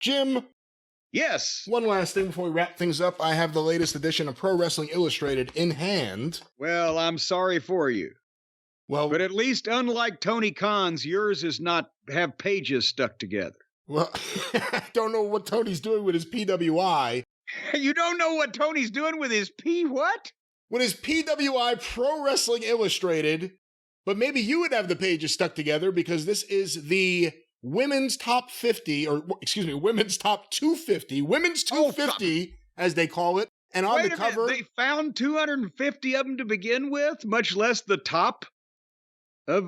Jim, Yes. one last thing before we wrap things up. I have the latest edition of Pro Wrestling Illustrated in hand. Well, I'm sorry for you. Well, But at least, unlike Tony Khan's, yours is not have pages stuck together. well, I don't know what Tony's doing with his PWI. You don't know what Tony's doing with his what? With his PWI Pro Wrestling Illustrated, but maybe you would have the pages stuck together because this is the women's top 50, or excuse me, women's top 250, women's 250, as they call it. And on Wait the a cover, minute, they found 250 of them to begin with, much less the top of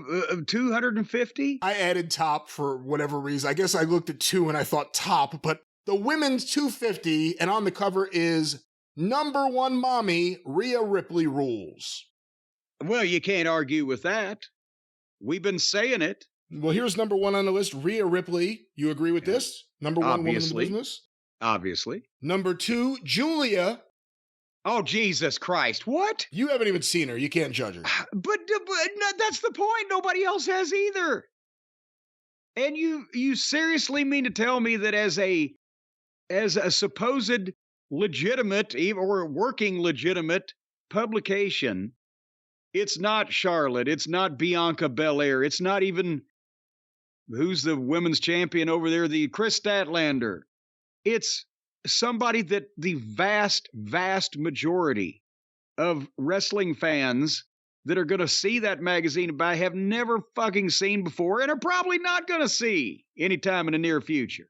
250? I added top for whatever reason. I guess I looked at 2 and I thought top, but the women's 250, and on the cover is number 1 mommy, Rhea Ripley rules. Well, you can't argue with that. We've been saying it. Well, here's number 1 on the list, Rhea Ripley. You agree with this? Number 1 Obviously. woman in the business? Obviously. Number 2, Julia. Oh, Jesus Christ. What? You haven't even seen her. You can't judge her. But no, that's the point. Nobody else has either. And you seriously mean to tell me that as a supposed legitimate or working legitimate publication, it's not Charlotte, it's not Bianca Belair, it's not even who's the women's champion over there, the Chris Statlander. It's somebody that the vast majority of wrestling fans that are going to see that magazine and buy have never fucking seen before and are probably not going to see anytime in the near future.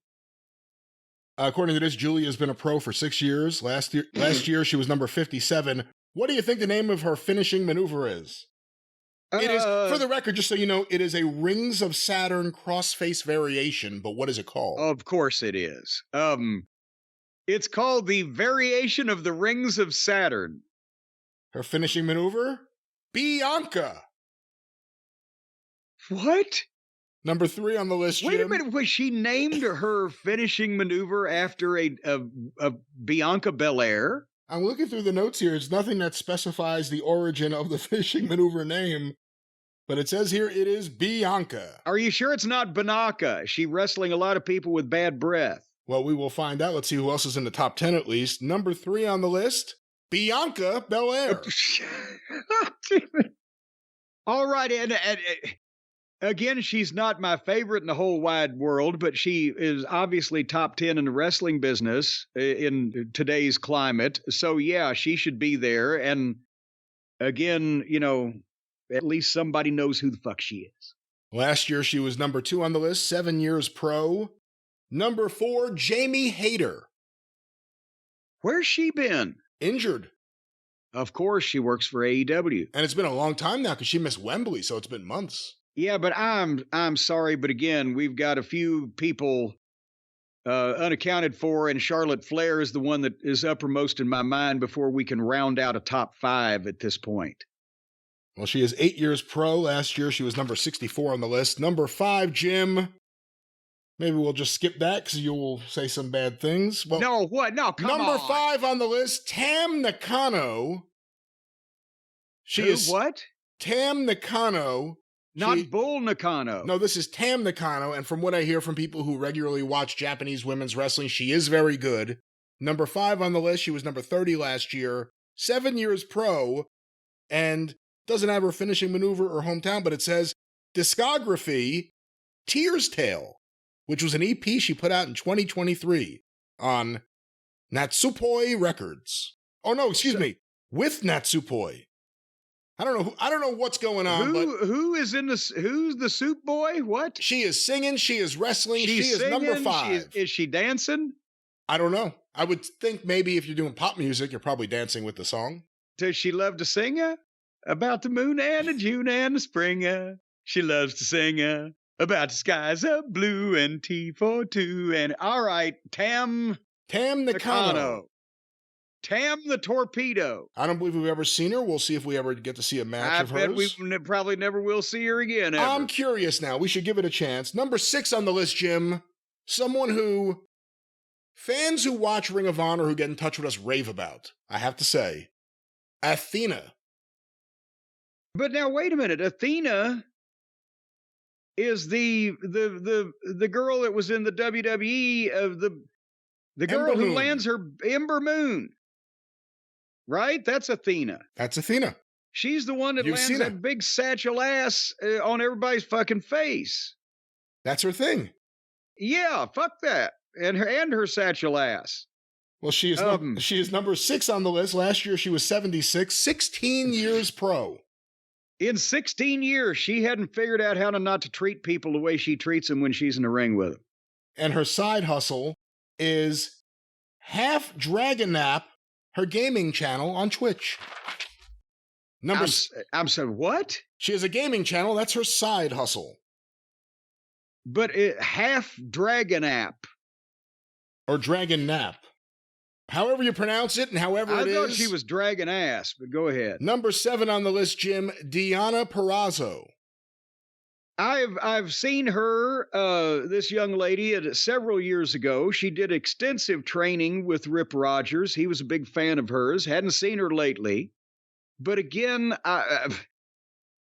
According to this, Julia has been a pro for 6 years. Last year, she was number 57. What do you think the name of her finishing maneuver is? It is, for the record, just so you know, it is a Rings of Saturn crossface variation, but what is it called? Of course it is. It's called the variation of the Rings of Saturn. Her finishing maneuver? Bianca. What? Number 3 on the list, Jim. Wait a minute, was she named her finishing maneuver after a Bianca Belair? I'm looking through the notes here. It's nothing that specifies the origin of the finishing maneuver name, but it says here it is Bianca. Are you sure it's not Banaka? Is she wrestling a lot of people with bad breath? Well, we will find out. Let's see who else is in the top 10 at least. Number 3 on the list, Bianca Belair. All right, and again, she's not my favorite in the whole wide world, but she is obviously top 10 in the wrestling business in today's climate. So, yeah, she should be there. And again, you know, at least somebody knows who the fuck she is. Last year, she was number 2 on the list, 7 years pro. Number 4, Jamie Hayter. Where's she been? Injured. Of course, she works for AEW. And it's been a long time now because she missed Wembley, so it's been months. Yeah, but I'm sorry, but again, we've got a few people unaccounted for, and Charlotte Flair is the one that is uppermost in my mind before we can round out a top 5 at this point. Well, she is 8 years pro. Last year, she was number 64 on the list. Number 5, Jim. Maybe we'll just skip that because you'll say some bad things. Well, no, what? No, come on. Number 5 on the list, Tam Nakano. She is what? Tam Nakano. Not Bull Nakano. No, this is Tam Nakano, and from what I hear from people who regularly watch Japanese women's wrestling, she is very good. Number 5 on the list, she was number 30 last year, 7 years pro, and doesn't have her finishing maneuver or hometown, but it says discography, Tears Tale, which was an EP she put out in 2023 on Natsupoi Records. Oh no, excuse me, with Natsupoi. I don't know what's going on. Who's the soup boy? What? She is singing. She is wrestling. She is singing, number 5. Is she dancing? I don't know. I would think maybe if you're doing pop music, you're probably dancing with the song. Does she love to sing about the moon and the June and the spring? She loves to sing about the skies of blue and T for 2. And all right, Tam Nakano. Tam the Torpedo. I don't believe we've ever seen her. We'll see if we ever get to see a match of hers. I bet we probably never will see her again, ever. I'm curious now. We should give it a chance. Number 6 on the list, Jim. Someone who fans who watch Ring of Honor who get in touch with us rave about, I have to say. Athena. But now, wait a minute. Athena is the girl that was in the WWE of the girl Ember who Moon. lands her Ember Moon. Right? That's Athena. That's Athena. She's the one that You've lands seen that her. big satchel ass on everybody's fucking face. That's her thing. Yeah, fuck that. And her satchel ass. Well, she is number 6 on the list. Last year she was 76, 16 years pro. In 16 years, she hadn't figured out how to not to treat people the way she treats them when she's in the ring with them. And her side hustle is half Dragon Nap, her gaming channel on Twitch. I'm sorry, what? She has a gaming channel. That's her side hustle. But half Dragon App. Or Dragon Nap. However you pronounce it and however it is. I thought she was Dragon Ass, but go ahead. Number 7 on the list, Jim, Deanna Perrazzo. I've seen her, this young lady, several years ago. She did extensive training with Rip Rogers. He was a big fan of hers. Hadn't seen her lately. But again,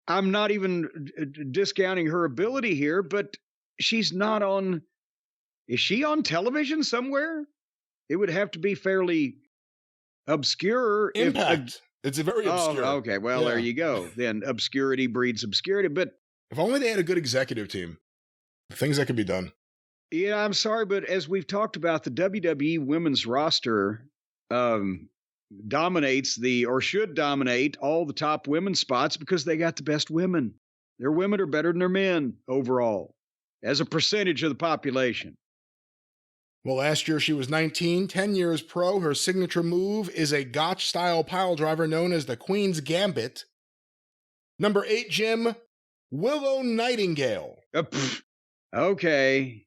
I'm not even discounting her ability here, but she's not on... Is she on television somewhere? It would have to be fairly obscure. Impact. It's a very obscure. Oh, okay. Well, There you go. Then obscurity breeds obscurity. But if only they had a good executive team. Things that could be done. Yeah, I'm sorry, but as we've talked about, the WWE women's roster dominates or should dominate all the top women's spots because they got the best women. Their women are better than their men overall as a percentage of the population. Well, last year she was 19, 10 years pro. Her signature move is a gotch-style pile driver known as the Queen's Gambit. Number 8, Jim, Willow Nightingale. Okay.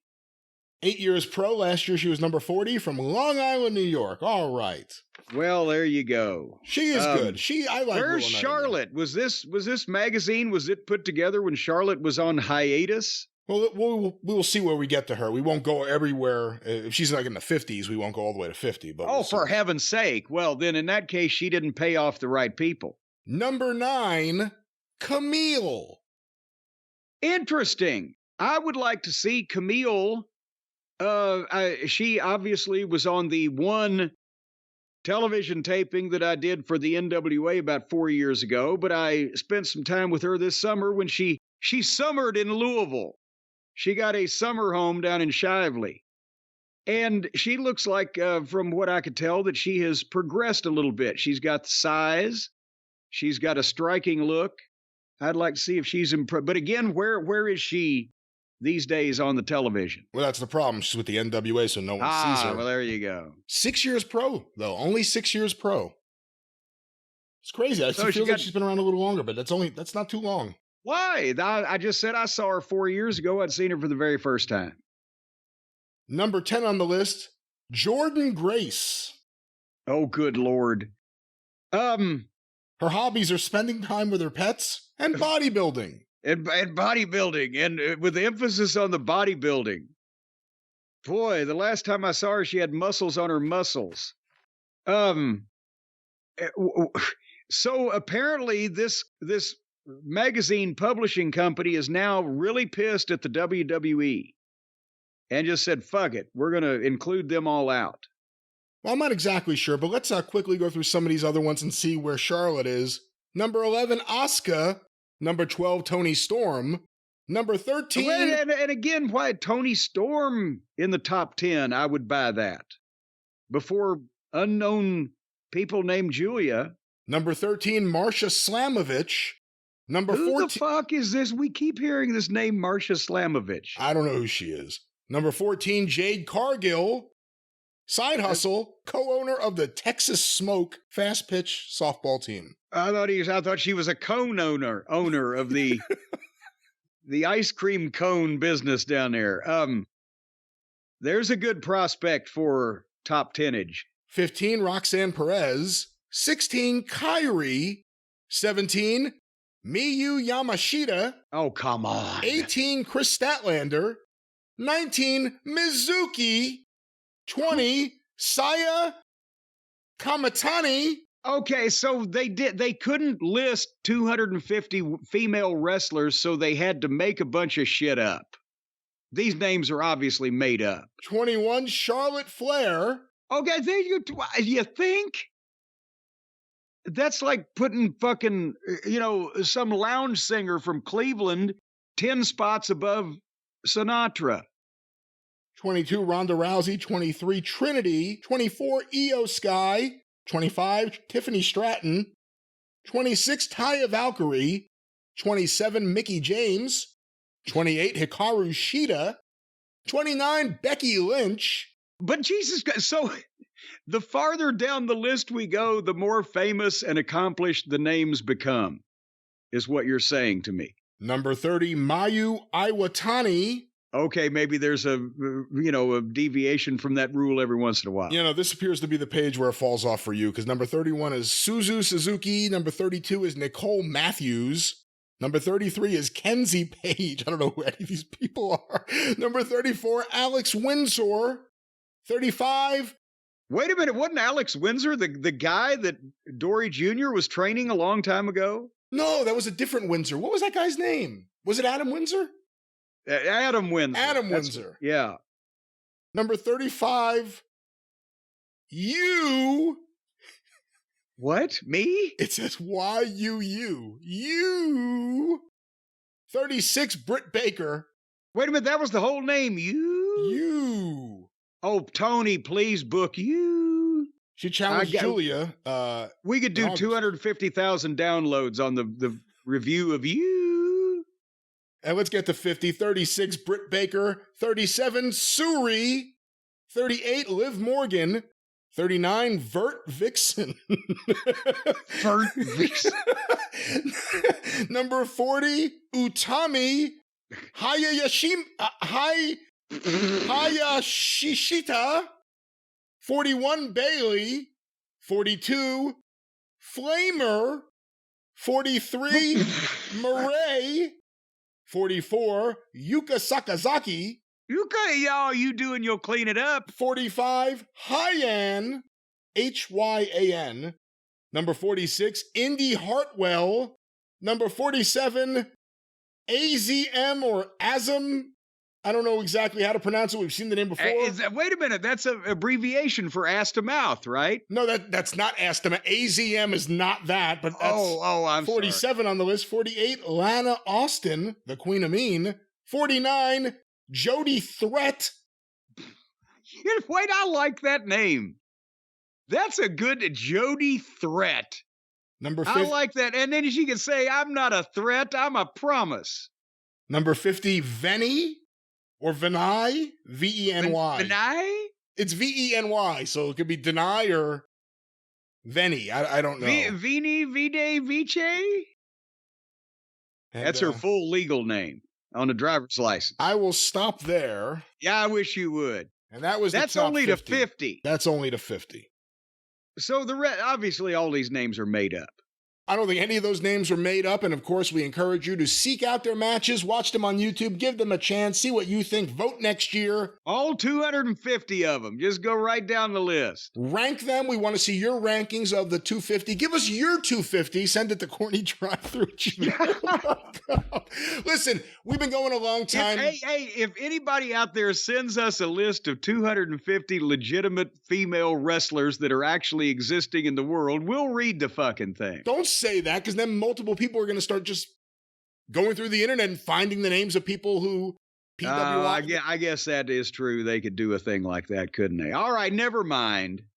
8 years pro. Last year she was number 40 from Long Island, New York. All right. Well, there you go. She is good. I like Where's Charlotte? Was this magazine, was it put together when Charlotte was on hiatus? Well, we will see where we get to her. We won't go everywhere. If she's like in the 50s, we won't go all the way to 50. But for heaven's sake. Well, then in that case, she didn't pay off the right people. Number 9, Camille. Interesting. I would like to see Camille. She obviously was on the one television taping that I did for the NWA about 4 years ago, but I spent some time with her this summer when she summered in Louisville. She got a summer home down in Shively. And she looks like, from what I could tell, that she has progressed a little bit. She's got the size. She's got a striking look. I'd like to see if she's improved. But again, where is she these days on the television? Well, that's the problem. She's with the NWA, so no one sees her. Well, there you go. 6 years pro, though. Only 6 years pro. It's crazy. I feel like she's been around a little longer, but that's not too long. Why? I just said I saw her 4 years ago. I'd seen her for the very first time. Number 10 on the list, Jordan Grace. Oh, good Lord. Her hobbies are spending time with her pets and bodybuilding. And bodybuilding, and with emphasis on the bodybuilding. Boy, the last time I saw her, she had muscles on her muscles. So apparently this magazine publishing company is now really pissed at the WWE and just said, fuck it, we're going to include them all out. Well, I'm not exactly sure, but let's quickly go through some of these other ones and see where Charlotte is. Number 11, Asuka. Number 12, Toni Storm. Number 13... And again, why Toni Storm in the top 10? I would buy that. Before unknown people named Julia. Number 13, Marsha Slamovich. Number 14... Who the fuck is this? We keep hearing this name, Marsha Slamovich. I don't know who she is. Number 14, Jade Cargill. Side hustle, co-owner of the Texas Smoke fast pitch softball team. I thought she was a cone owner of the the ice cream cone business down there. There's a good prospect for top 10-age. 15, Roxanne Perez. 16, Kyrie. 17, Miyu Yamashita. Oh, come on. 18, Chris Statlander. 19, Mizuki. 20, Saya Kamatani. Okay, so they couldn't list 250 female wrestlers, so they had to make a bunch of shit up. These names are obviously made up. 21, Charlotte Flair. Okay, there you think? That's like putting fucking, some lounge singer from Cleveland 10 spots above Sinatra. 22, Ronda Rousey. 23, Trinity. 24, Io Sky. 25, Tiffany Stratton. 26, Taya Valkyrie. 27, Mickey James. 28, Hikaru Shida. 29, Becky Lynch. But Jesus Christ, so the farther down the list we go, the more famous and accomplished the names become, is what you're saying to me. Number 30, Mayu Iwatani. Okay, maybe there's a deviation from that rule every once in a while. This appears to be the page where it falls off for you, because number 31 is Suzu Suzuki. Number 32 is Nicole Matthews. Number 33 is Kenzie Page. I don't know who any of these people are. Number 34, Alex Windsor. 35. Wait a minute, wasn't Alex Windsor the guy that Dory Jr. was training a long time ago? No, that was a different Windsor. What was that guy's name? Was it Adam Windsor? Adam Windsor. Windsor. Yeah. Number 35, you. What? Me? It says Y-U-U. You. 36, Britt Baker. Wait a minute, that was the whole name. You. Oh, Tony, please book you. She challenged Julia. We could do 250,000 downloads on the review of you. And let's get to 50. 36, Britt Baker. 37, Suri. 38, Liv Morgan. 39, Vert Vixen. Vert Vixen. Number 40, Utami Hayashishita. 41, Bailey. 42, Flamer. 43, Murray. 44, Yuka Sakazaki. You doing, you'll clean it up. 45, Hyan, Hyan. Number 46, Indy Hartwell. Number 47, AZM or Azam. I don't know exactly how to pronounce it. We've seen the name before. Wait a minute. That's an abbreviation for ass to mouth, right? No, that's not ass to mouth. AZM is not that, but that's I'm 47 sorry. on the list. 48, Lana Austin, the Queen of Mean. 49, Jody Threat. Wait, I like that name. That's a good Jody Threat. Number 50. I like that. And then she can say, I'm not a threat, I'm a promise. Number 50, Veny or Venai, V-E-N-Y. Venai? It's V-E-N-Y, so it could be Deny or Veny. I don't know. Vini, Vide, Vice? That's her full legal name on a driver's license. I will stop there. Yeah, I wish you would. And that's the top only 50. To 50. That's only to 50. So obviously all these names are made up. I don't think any of those names were made up, and of course we encourage you to seek out their matches, watch them on YouTube, give them a chance, see what you think, vote next year. All 250 of them. Just go right down the list. Rank them. We want to see your rankings of the 250. Give us your 250. Send it to CornyDriveThru. Listen, we've been going a long time. If anybody out there sends us a list of 250 legitimate female wrestlers that are actually existing in the world, we'll read the fucking thing. Don't say that, because then multiple people are going to start just going through the internet and finding the names of people who PWI. I guess that is true. They could do a thing like that, couldn't they? All right, never mind.